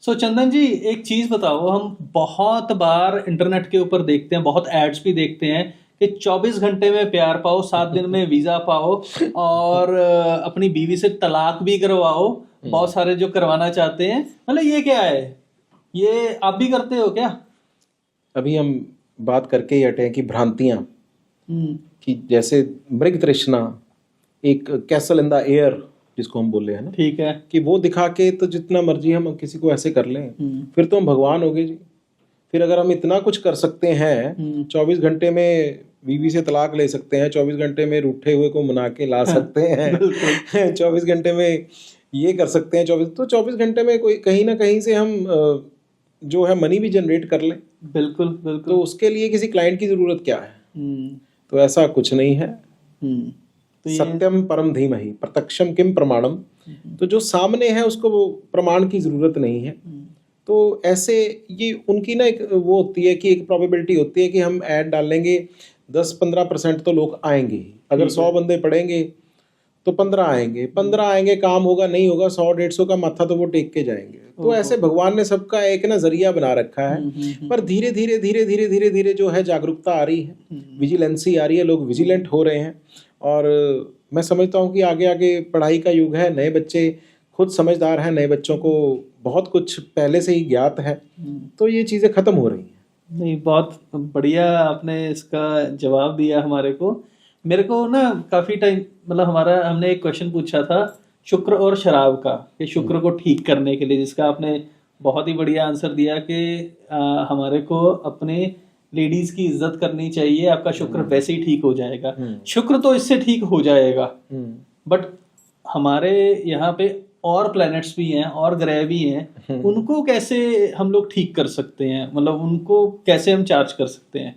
सो चंदन जी, एक चीज बताओ। हम बहुत बार इंटरनेट के ऊपर देखते हैं, बहुत एड्स भी देखते हैं कि 24 घंटे में प्यार पाओ, 7 दिन में वीजा पाओ, और अपनी बीवी से तलाक भी करवाओ। बहुत सारे जो करवाना चाहते हैं, मतलब ये क्या है? ये आप भी करते हो क्या? अभी हम बात करके ही हटे हैं कि भ्रांतियां, हम्म। कि जैसे मृग तृष्णा, एक कैसल इन द एयर जिसको हम बोले हैं ना, ठीक है। कि वो दिखा के तो जितना मर्जी हम किसी को ऐसे कर लें, फिर तो हम भगवान हो गए जी। फिर अगर हम इतना कुछ कर सकते हैं, 24 घंटे में बीवी से तलाक ले सकते हैं, 24 घंटे में रूठे हुए को मना के ला सकते हैं 24 घंटे में ये कर सकते हैं, 24 घंटे में कोई कहीं ना कहीं से हम जो है मनी भी जनरेट कर लें। बिल्कुल बिल्कुल। तो उसके लिए किसी क्लाइंट की जरूरत क्या है? तो ऐसा कुछ नहीं है। तो सत्यम परम धीमहि प्रत्यक्षम किम प्रमाणम। तो जो सामने है उसको वो प्रमाण की जरूरत नहीं है। तो ऐसे ये उनकी ना एक वो होती है कि एक प्रोबेबिलिटी होती है कि हम ऐड डालेंगे, 10-15% तो लोग आएंगे ही। अगर 100 बंदे पढ़ेंगे तो 15 आएंगे, 15 आएंगे, काम होगा नहीं होगा, 100-150 का माथा तो वो टेक के जाएंगे। तो ऐसे भगवान ने सबका एक ना जरिया बना रखा है। पर धीरे धीरे धीरे धीरे धीरे धीरे जो है जागरूकता आ रही है, विजिलेंसी आ रही है, लोग विजिलेंट हो रहे हैं। और मैं समझता हूँ कि आगे आगे पढ़ाई का युग है, नए बच्चे खुद समझदार हैं, नए बच्चों को बहुत कुछ पहले से ही ज्ञात है। तो ये चीज़ें ख़त्म हो रही हैं। नहीं, बहुत बढ़िया आपने इसका जवाब दिया हमारे को। मेरे को ना काफ़ी टाइम, मतलब हमने एक क्वेश्चन पूछा था शुक्र और शराब का, कि शुक्र को ठीक करने के लिए, जिसका आपने बहुत ही बढ़िया आंसर दिया कि हमारे को अपने लेडीज की इज्जत करनी चाहिए, आपका शुक्र वैसे ही ठीक हो जाएगा। शुक्र तो इससे ठीक हो जाएगा, बट हमारे यहाँ पे और प्लैनेट्स भी हैं और ग्रह भी हैं, उनको कैसे हम लोग ठीक कर सकते हैं? मतलब उनको कैसे हम चार्ज कर सकते हैं?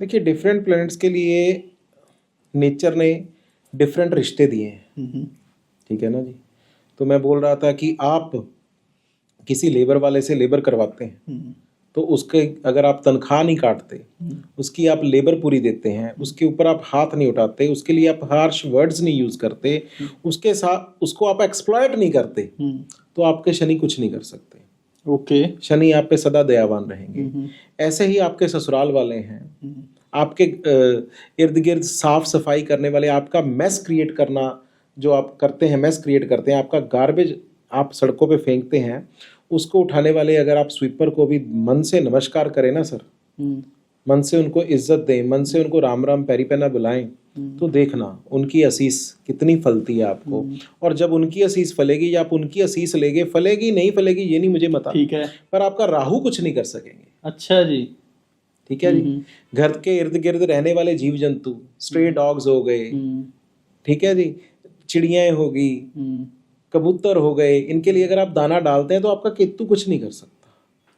देखिए, डिफरेंट प्लैनेट्स के लिए नेचर ने डिफरेंट रिश्ते दिए हैं। ठीक है ना जी। तो मैं बोल रहा था कि आप किसी लेबर वाले से लेबर करवाते हैं, तो उसके अगर आप तनख्वाह नहीं काटते, उसकी आप लेबर पूरी देते हैं, उसके ऊपर आप हाथ नहीं उठाते, उसके लिए आप हार्श वर्ड्स नहीं यूज करते, उसके साथ उसको आप एक्सप्लॉयट नहीं करते, तो आपके शनि कुछ नहीं कर सकते। ओके। शनि आप पे सदा दयावान रहेंगे। ऐसे ही आपके ससुराल वाले हैं, आपके इर्द गिर्द साफ सफाई करने वाले, आपका मेस क्रिएट करना जो आप करते हैं, मेस क्रिएट करते हैं, आपका गार्बेज आप सड़कों पे फेंकते हैं, उसको उठाने वाले अगर आप स्वीपर को भी मन से नमस्कार करें ना सर, मन से उनको इज्जत दें, मन से उनको राम राम पैरी पैना बुलाएं, तो देखना उनकी असीस कितनी फलती है आपको। और जब उनकी असीस फलेगी या आप उनकी असीस लेंगे, फलेगी नहीं फलेगी ये नहीं मुझे पता, ठीक है, पर आपका राहु कुछ नहीं कर सकेंगे। अच्छा जी। ठीक है जी। घर के इर्द गिर्द रहने वाले जीव जंतु, स्ट्रे डॉग्स हो गए, ठीक है जी, चिड़ियाएं होगी, कबूतर हो गए, इनके लिए अगर आप दाना डालते हैं तो आपका केतु कुछ नहीं कर सकता।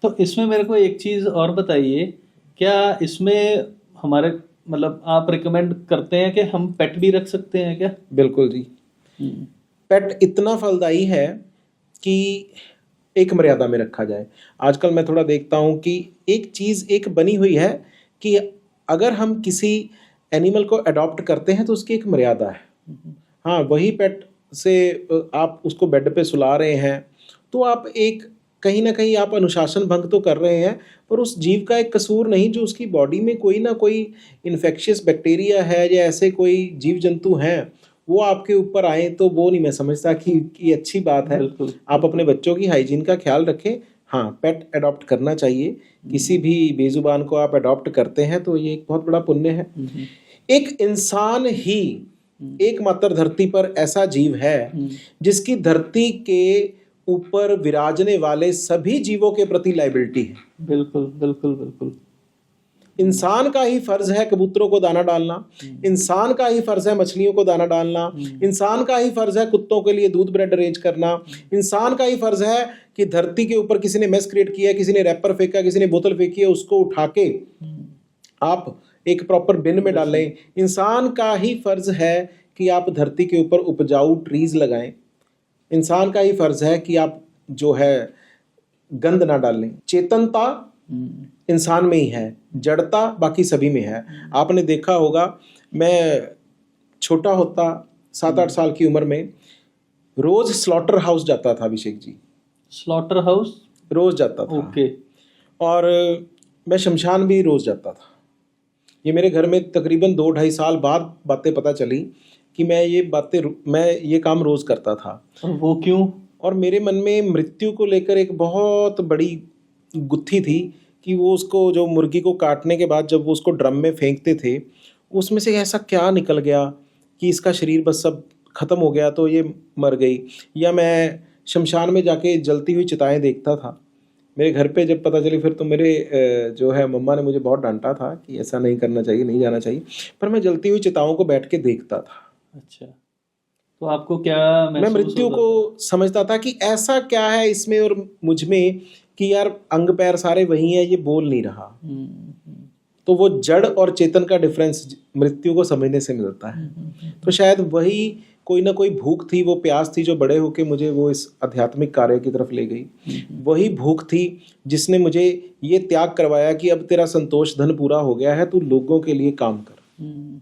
तो इसमें मेरे को एक चीज़ और बताइए, क्या इसमें हमारे, मतलब आप रिकमेंड करते हैं कि हम पेट भी रख सकते हैं क्या? बिल्कुल जी। पेट इतना फलदायी है कि एक मर्यादा में रखा जाए। आजकल मैं थोड़ा देखता हूँ कि एक चीज़ एक बनी हुई है कि अगर हम किसी एनिमल को अडॉप्ट करते हैं तो उसकी एक मर्यादा है। हाँ, वही पेट से आप उसको बेड पे सुला रहे हैं तो आप एक कहीं ना कहीं आप अनुशासन भंग तो कर रहे हैं, पर उस जीव का एक कसूर नहीं जो उसकी बॉडी में कोई ना कोई इन्फेक्शियस बैक्टीरिया है या ऐसे कोई जीव जंतु हैं वो आपके ऊपर आए, तो वो नहीं मैं समझता कि अच्छी बात है। आप अपने बच्चों की हाइजीन का ख्याल रखें। हाँ, पेट अडॉप्ट करना चाहिए। किसी भी बेजुबान को आप अडॉप्ट करते हैं तो ये एक बहुत बड़ा पुण्य है। एक इंसान ही एकमात्र धरती पर ऐसा जीव है जिसकी धरती के ऊपर विराजने वाले सभी जीवों के प्रति लायबिलिटी है। बिल्कुल बिल्कुल बिल्कुल। इंसान का ही फर्ज है कबूतरों को दाना डालना, इंसान का ही फर्ज है मछलियों को दाना डालना, इंसान का ही फर्ज है कुत्तों के लिए दूध ब्रेड अरेंज करना, इंसान का ही फर्ज है कि धरती के ऊपर किसी ने मेस क्रिएट किया, किसी ने रैपर फेंका, किसी ने बोतल फेंकी है, उसको उठा के आप एक प्रॉपर बिन में डालें। इंसान का ही फर्ज है कि आप धरती के ऊपर उपजाऊ ट्रीज लगाएं। इंसान का ही फर्ज है कि आप जो है गंद ना डालें। चेतनता इंसान में ही है, जड़ता बाकी सभी में है। आपने देखा होगा, मैं छोटा होता 7-8 साल की उम्र में रोज स्लॉटर हाउस जाता था अभिषेक जी। स्लॉटर हाउस, रोज जाता था। ओके। और मैं शमशान भी रोज जाता था। ये मेरे घर में तकरीबन 2-2.5 साल बाद बातें पता चली कि मैं ये काम रोज करता था। और वो क्यों? और मेरे मन में मृत्यु को लेकर एक बहुत बड़ी गुत्थी थी कि वो उसको, जो मुर्गी को काटने के बाद जब वो उसको ड्रम में फेंकते थे, उसमें से ऐसा क्या निकल गया कि इसका शरीर बस सब खत्म हो गया तो ये मर गई। या मैं शमशान में जाके जलती हुई चिताएं देखता था। मेरे घर पे जब पता चली फिर तो मेरे जो है मम्मा ने मुझे बहुत डांटा था कि ऐसा नहीं करना चाहिए, नहीं जाना चाहिए। पर मैं जलती हुई चिताओं को बैठ के देखता था। अच्छा, तो आपको क्या मैं महसूस मृत्यु होता को समझता था कि ऐसा क्या है इसमें और मुझ में कि यार अंग पैर सारे वही हैं, ये बोल नहीं रहा। तो वो जड़ और चेतन का डिफरेंस मृत्यु को समझने से मिलता है। तो शायद वही कोई ना कोई भूख थी, वो प्यास थी जो बड़े होके मुझे वो इस आध्यात्मिक कार्य की तरफ ले गई। वही भूख थी जिसने मुझे ये त्याग करवाया कि अब तेरा संतोष धन पूरा हो गया है, तू लोगों के लिए काम कर,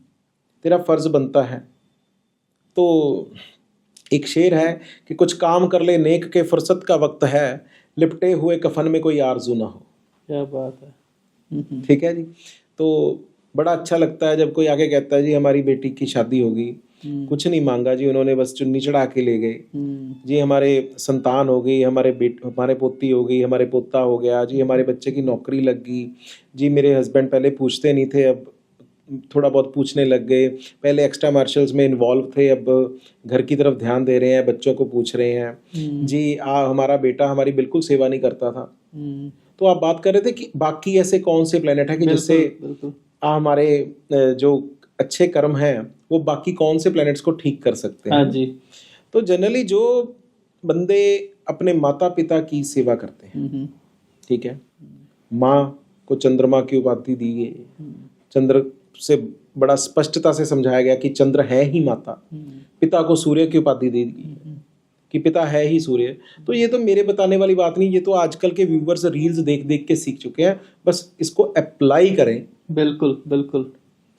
तेरा फर्ज बनता है। तो एक शेर है कि कुछ काम कर ले नेक के फुर्सत का वक्त है, लिपटे हुए कफन में कोई आरजू ना हो। क्या बात है। ठीक है जी। तो बड़ा अच्छा लगता है जब कोई आके कहता है जी हमारी बेटी की शादी होगी, कुछ नहीं मांगा जी उन्होंने, बस चुन्नी चढ़ा के ले गए जी, हमारे संतान हो गई, हमारे पोती हो गई, हमारे पोता हो गया जी, हमारे बच्चे की नौकरी लग गई जी, मेरे हस्बैंड पहले पूछते नहीं थे अब थोड़ा बहुत पूछने लग गए, पहले एक्स्ट्रा मार्शल्स में इन्वॉल्व थे अब घर की तरफ ध्यान दे रहे हैं, बच्चों को पूछ रहे हैं जी, हमारा बेटा हमारी बिल्कुल सेवा नहीं करता था। तो आप बात कर रहे थे कि बाकी ऐसे कौन से प्लेनेट है कि जिससे हमारे जो अच्छे कर्म हैं वो बाकी कौन से प्लैनेट्स को ठीक कर सकते हैं। हाँ जी। तो जनरली जो बंदे अपने माता पिता की सेवा करते हैं, ठीक है, माँ को चंद्रमा की उपाधि दी गई, चंद्र से बड़ा स्पष्टता से समझाया गया कि चंद्र है ही माता, पिता को सूर्य की उपाधि दी गई कि पिता है ही सूर्य। तो ये तो मेरे बताने वाली बात नहीं, ये तो आजकल के व्यूवर्स रील्स देख देख के सीख चुके हैं, बस इसको अप्लाई करें। बिल्कुल बिल्कुल।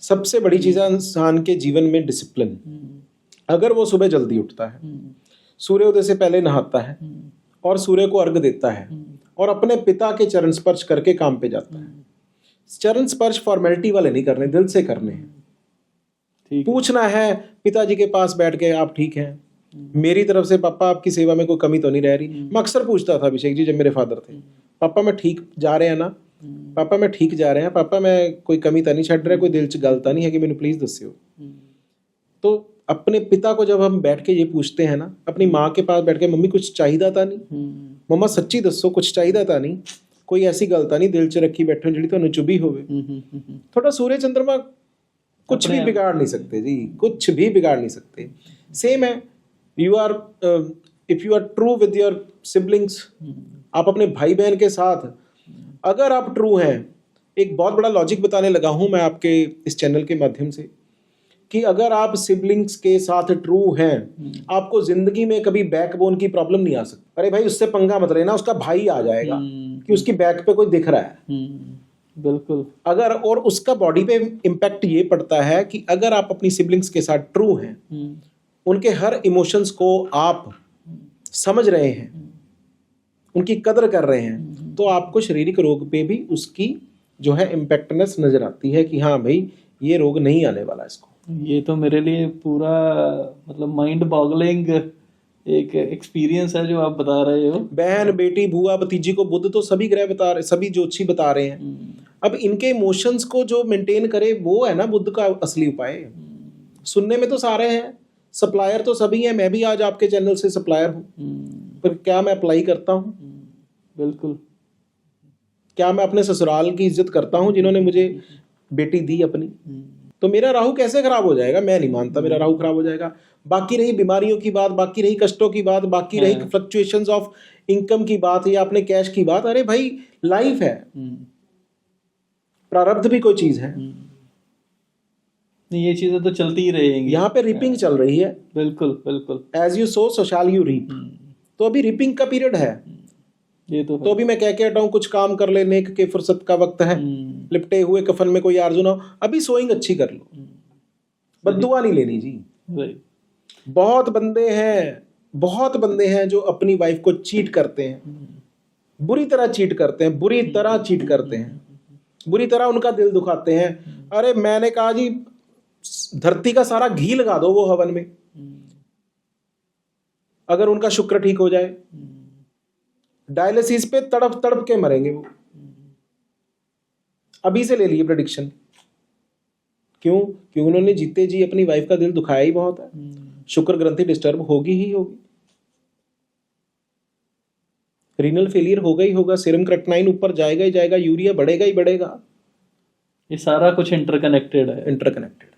सबसे बड़ी चीज़ है इंसान के जीवन में डिसिप्लिन। अगर वो सुबह जल्दी उठता है, सूर्योदय से पहले नहाता है और सूर्य को अर्घ देता है और अपने पिता के चरण स्पर्श करके काम पे जाता है। चरण स्पर्श फॉर्मेलिटी वाले नहीं करने, दिल से करने हैं। पूछना है पिताजी के पास बैठ के, आप ठीक हैं, मेरी तरफ से पापा आपकी सेवा में कोई कमी तो नहीं रह रही। मैं अक्सर पूछता था अभिषेक जी जब मेरे फादर थे, पापा मैं ठीक जा रहे हैं ना, पापा मैं ठीक जा रहे हैं, पापा मैं कोई कमी तो नहीं छड़ रहा, कोई दिल च गलता नहीं है कि मैंने प्लीज दस्यो। तो अपने पिता को जब हम बैठ के ये पूछते हैं ना, अपनी माँ के पास बैठ के, मम्मी कुछ चाहिदा था नहीं, मम्मा सच्ची दसो कुछ चाहिदा था नहीं, कोई ऐसी गलता नहीं दिल च रखी बैठो जी तो चुभी होवे। थोड़ा सूर्य चंद्रमा कुछ भी बिगाड़ नहीं सकते जी, कुछ भी बिगाड़ नहीं सकते। सेम है, you are if you are true with your siblings, आप अपने भाई बहन के साथ अगर आप ट्रू हैं, एक बहुत बड़ा लॉजिक बताने लगा हूं मैं आपके इस चैनल के माध्यम से कि अगर आप सिबलिंग्स के साथ ट्रू हैं, आपको जिंदगी में कभी बैकबोन की प्रॉब्लम नहीं आ सकती। अरे भाई उससे पंगा मत लेना, उसका भाई आ जाएगा कि उसकी बैक पे कोई दिख रहा है। बिल्कुल। अगर और उसका बॉडी पे इम्पैक्ट ये पड़ता है कि अगर आप अपनी सिबलिंग्स के साथ ट्रू हैं, उनके हर इमोशंस को आप समझ रहे हैं, उनकी कदर कर रहे हैं, तो आपको शारीरिक रोग पे भी उसकी जो है इम्पैक्टनेस नजर आती है कि हाँ भाई ये रोग नहीं आने वाला इसको। ये तो मेरे लिए पूरा मतलब माइंड बॉगलिंग एक एक्सपीरियंस है जो आप बता रहे हो। बहन बेटी बुआ भतीजी को बुध तो सभी ग्रह बता रहे, सभी ज्योतिषी बता रहे हैं। अब इनके इमोशंस को जो मेंटेन करे वो है ना बुध का असली उपाय। सुनने में तो सारे हैं, सप्लायर तो सभी हैं, मैं भी आज आपके चैनल से सप्लायर हूँ, पर क्या मैं अप्लाई करता हूँ? बिल्कुल। क्या मैं अपने ससुराल की इज्जत करता हूँ जिन्होंने मुझे बेटी दी अपनी? तो मेरा राहु कैसे खराब हो जाएगा? मैं नहीं मानता मेरा राहु खराब हो जाएगा। बाकी रही बीमारियों की बात, बाकी रही कष्टों की बात, बाकी रही फ्लक्चुएशंस ऑफ इनकम की बात या अपने कैश की बात, अरे भाई लाइफ है, प्रारब्ध भी कोई चीज है। ये चीजें तो चलती ही रहेंगी। यहाँ पे रिपिंग चल रही है। बिल्कुल बिल्कुल। As you sow so shall you reap. तो अभी रिपिंग का पीरियड है। ये तो अभी मैं कह के हटा हूँ कुछ काम कर ले, नेक के फुर्सत का वक्त है, लिपटे हुए कफन में कोई आरज़ू ना हो। अभी सोइंग अच्छी कर लो, बद्दुआ नहीं लेनी जी। राइट। बहुत बंदे हैं बहुत बंदे हैं जो अपनी वाइफ को चीट करते हैं, बुरी तरह चीट करते हैं, बुरी तरह चीट करते हैं, बुरी तरह उनका दिल दुखाते हैं। अरे मैंने कहा जी धरती का सारा घी लगा दो वो हवन में, अगर उनका शुक्र ठीक हो जाए, डायलिसिस पे तड़प तड़प के मरेंगे वो। अभी से ले लिए प्रेडिक्शन। क्यों? क्योंकि उन्होंने जीते जी अपनी वाइफ का दिल दुखाया ही बहुत है। शुक्र ग्रंथि डिस्टर्ब होगी ही होगी, रीनल फेलियर होगा ही होगा, सीरम क्रेटिनाइन ऊपर जाएगा ही जाएगा, यूरिया बढ़ेगा ही बढ़ेगा। ये सारा कुछ इंटरकनेक्टेड है। इंटरकनेक्टेड।